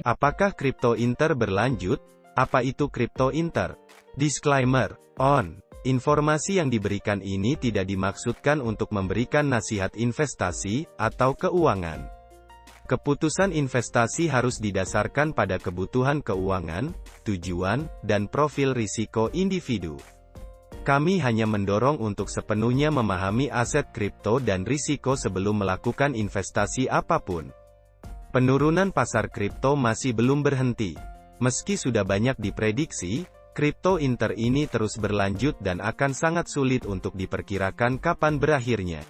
Apakah kripto Inter berlanjut? Apa itu kripto Inter? Disclaimer: informasi yang diberikan ini tidak dimaksudkan untuk memberikan nasihat investasi atau keuangan. Keputusan investasi harus didasarkan pada kebutuhan keuangan, tujuan, dan profil risiko individu. Kami hanya mendorong untuk sepenuhnya memahami aset kripto dan risiko sebelum melakukan investasi apapun. Penurunan pasar kripto masih belum berhenti. Meski sudah banyak diprediksi, kripto Inter ini terus berlanjut dan akan sangat sulit untuk diperkirakan kapan berakhirnya.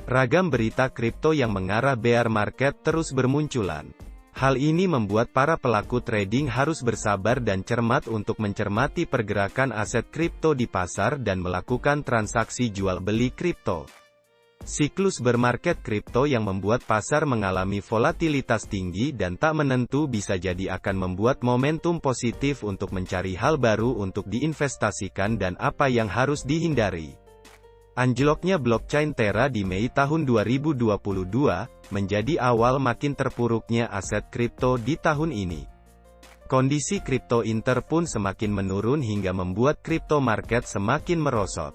Ragam berita kripto yang mengarah bear market terus bermunculan. Hal ini membuat para pelaku trading harus bersabar dan cermat untuk mencermati pergerakan aset kripto di pasar dan melakukan transaksi jual-beli kripto. Siklus bermarket kripto yang membuat pasar mengalami volatilitas tinggi dan tak menentu bisa jadi akan membuat momentum positif untuk mencari hal baru untuk diinvestasikan dan apa yang harus dihindari. Anjloknya blockchain Terra di Mei tahun 2022, menjadi awal makin terpuruknya aset kripto di tahun ini. Kondisi kripto Inter pun semakin menurun hingga membuat kripto market semakin merosot.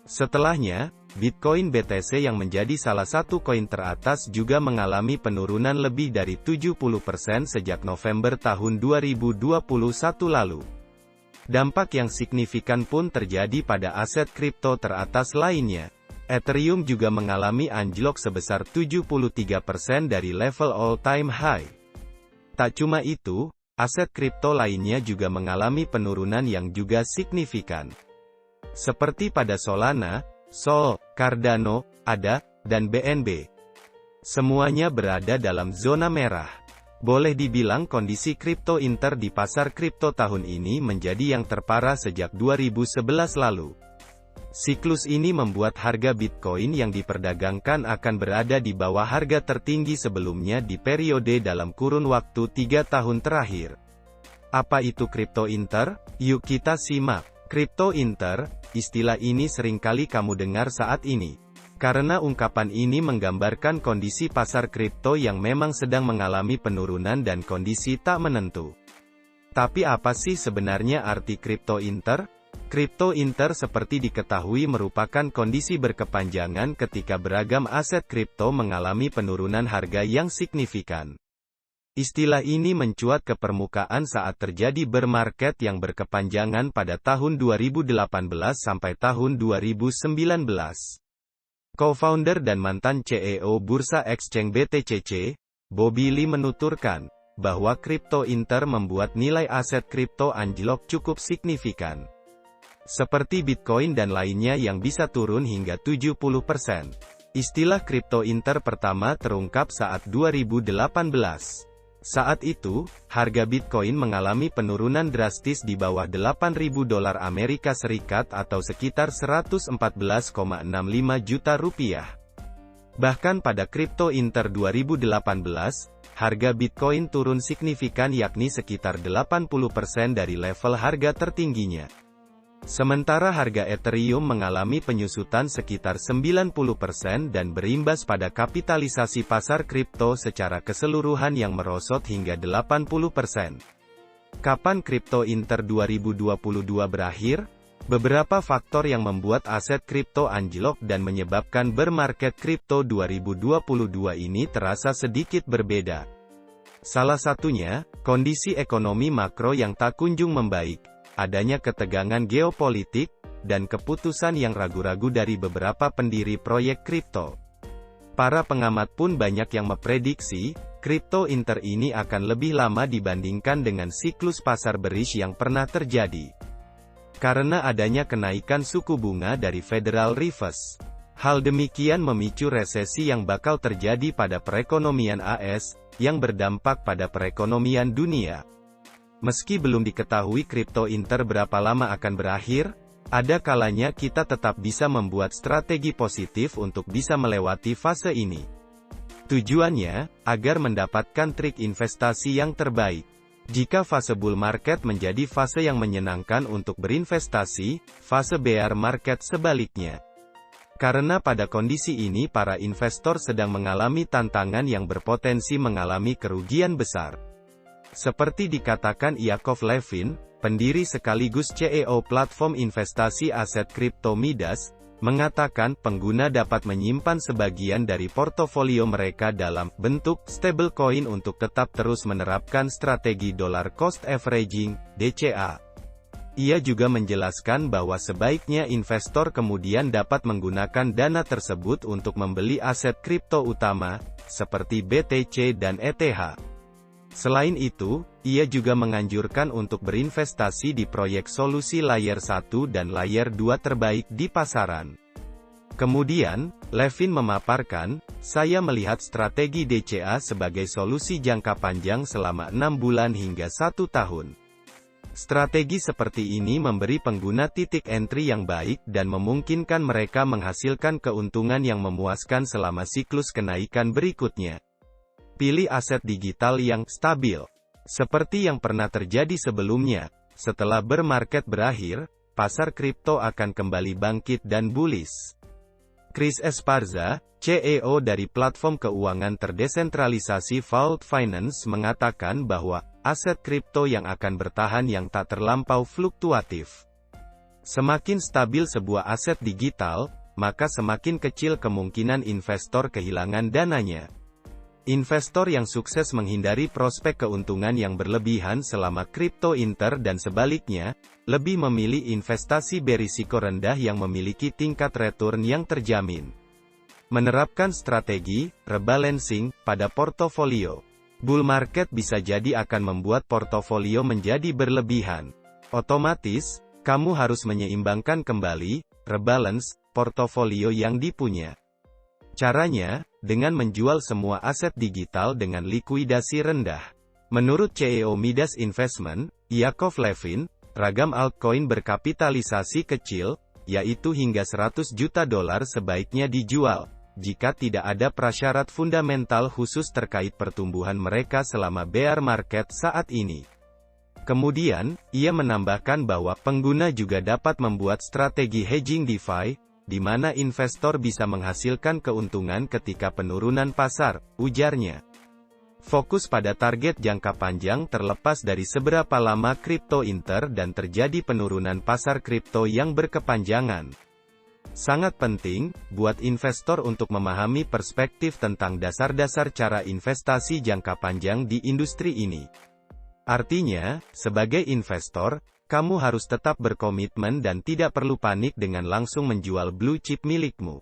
Setelahnya, Bitcoin BTC yang menjadi salah satu koin teratas juga mengalami penurunan lebih dari 70% sejak November tahun 2021 lalu. Dampak yang signifikan pun terjadi pada aset kripto teratas lainnya. Ethereum juga mengalami anjlok sebesar 73% dari level all-time high. Tak cuma itu, aset kripto lainnya juga mengalami penurunan yang juga signifikan. Seperti pada Solana, Sol, Cardano, ADA, dan BNB. Semuanya berada dalam zona merah. Boleh dibilang kondisi kripto Inter di pasar kripto tahun ini menjadi yang terparah sejak 2011 lalu. Siklus ini membuat harga Bitcoin yang diperdagangkan akan berada di bawah harga tertinggi sebelumnya di periode dalam kurun waktu 3 tahun terakhir. Apa itu kripto Inter? Yuk kita simak. Kripto Inter, istilah ini seringkali kamu dengar saat ini. Karena ungkapan ini menggambarkan kondisi pasar kripto yang memang sedang mengalami penurunan dan kondisi tak menentu. Tapi apa sih sebenarnya arti kripto Inter? Kripto Inter seperti diketahui merupakan kondisi berkepanjangan ketika beragam aset kripto mengalami penurunan harga yang signifikan. Istilah ini mencuat ke permukaan saat terjadi bear market yang berkepanjangan pada tahun 2018 sampai tahun 2019. Co-founder dan mantan CEO Bursa Exchange BTCC, Bobby Lee menuturkan, bahwa kripto Inter membuat nilai aset kripto anjlok cukup signifikan. Seperti Bitcoin dan lainnya yang bisa turun hingga 70%. Istilah kripto Inter pertama terungkap saat 2018. Saat itu, harga Bitcoin mengalami penurunan drastis di bawah $8.000 Amerika Serikat atau sekitar 114,65 juta rupiah. Bahkan pada kripto Inter 2018, harga Bitcoin turun signifikan yakni sekitar 80% dari level harga tertingginya. Sementara harga Ethereum mengalami penyusutan sekitar 90% dan berimbas pada kapitalisasi pasar kripto secara keseluruhan yang merosot hingga 80%. Kapan kripto Inter 2022 berakhir? Beberapa faktor yang membuat aset kripto anjlok dan menyebabkan bear market kripto 2022 ini terasa sedikit berbeda. Salah satunya, kondisi ekonomi makro yang tak kunjung membaik. Adanya ketegangan geopolitik, dan keputusan yang ragu-ragu dari beberapa pendiri proyek kripto. Para pengamat pun banyak yang memprediksi, kripto Inter ini akan lebih lama dibandingkan dengan siklus pasar bearish yang pernah terjadi. Karena adanya kenaikan suku bunga dari Federal Reserve. Hal demikian memicu resesi yang bakal terjadi pada perekonomian AS, yang berdampak pada perekonomian dunia. Meski belum diketahui kripto Inter berapa lama akan berakhir, ada kalanya kita tetap bisa membuat strategi positif untuk bisa melewati fase ini. Tujuannya, agar mendapatkan trik investasi yang terbaik. Jika fase bull market menjadi fase yang menyenangkan untuk berinvestasi, fase bear market sebaliknya. Karena pada kondisi ini para investor sedang mengalami tantangan yang berpotensi mengalami kerugian besar. Seperti dikatakan Yakov Levin, pendiri sekaligus CEO platform investasi aset kripto Midas, mengatakan pengguna dapat menyimpan sebagian dari portofolio mereka dalam bentuk stablecoin untuk tetap terus menerapkan strategi dollar cost averaging (DCA). Ia juga menjelaskan bahwa sebaiknya investor kemudian dapat menggunakan dana tersebut untuk membeli aset kripto utama, seperti BTC dan ETH. Selain itu, ia juga menganjurkan untuk berinvestasi di proyek solusi layer 1 dan layer 2 terbaik di pasaran. Kemudian, Levin memaparkan, saya melihat strategi DCA sebagai solusi jangka panjang selama 6 bulan hingga 1 tahun. Strategi seperti ini memberi pengguna titik entry yang baik dan memungkinkan mereka menghasilkan keuntungan yang memuaskan selama siklus kenaikan berikutnya. Pilih aset digital yang stabil. Seperti yang pernah terjadi sebelumnya, setelah bear market berakhir, pasar kripto akan kembali bangkit dan bullish. Chris Esparza, CEO dari platform keuangan terdesentralisasi Vault Finance mengatakan bahwa aset kripto yang akan bertahan yang tak terlampau fluktuatif. Semakin stabil sebuah aset digital, maka semakin kecil kemungkinan investor kehilangan dananya. Investor yang sukses menghindari prospek keuntungan yang berlebihan selama kripto inter dan sebaliknya, lebih memilih investasi berisiko rendah yang memiliki tingkat return yang terjamin. Menerapkan strategi rebalancing pada portofolio. Bull market bisa jadi akan membuat portofolio menjadi berlebihan. Otomatis, kamu harus menyeimbangkan kembali, rebalance, portofolio yang dipunya. Caranya, dengan menjual semua aset digital dengan likuidasi rendah. Menurut CEO Midas Investment, Yakov Levin, ragam altcoin berkapitalisasi kecil, yaitu hingga $100 juta sebaiknya dijual, jika tidak ada prasyarat fundamental khusus terkait pertumbuhan mereka selama bear market saat ini. Kemudian, ia menambahkan bahwa pengguna juga dapat membuat strategi hedging DeFi, di mana investor bisa menghasilkan keuntungan ketika penurunan pasar, ujarnya. Fokus pada target jangka panjang terlepas dari seberapa lama kripto inter dan terjadi penurunan pasar kripto yang berkepanjangan. Sangat penting, buat investor untuk memahami perspektif tentang dasar-dasar cara investasi jangka panjang di industri ini. Artinya, sebagai investor, kamu harus tetap berkomitmen dan tidak perlu panik dengan langsung menjual blue chip milikmu.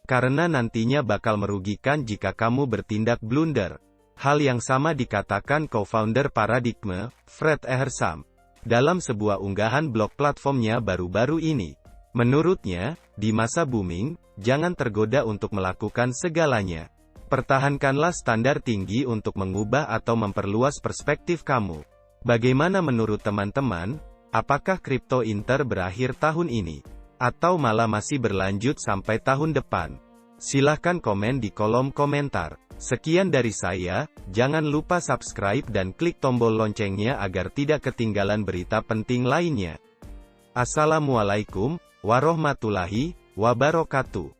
Karena nantinya bakal merugikan jika kamu bertindak blunder. Hal yang sama dikatakan co-founder Paradigme, Fred Ehersam, dalam sebuah unggahan blog platformnya baru-baru ini. Menurutnya, di masa booming, jangan tergoda untuk melakukan segalanya. Pertahankanlah standar tinggi untuk mengubah atau memperluas perspektif kamu. Bagaimana menurut teman-teman? Apakah kripto inter berakhir tahun ini? Atau malah masih berlanjut sampai tahun depan? Silahkan komen di kolom komentar. Sekian dari saya, jangan lupa subscribe dan klik tombol loncengnya agar tidak ketinggalan berita penting lainnya. Assalamualaikum warahmatullahi wabarakatuh.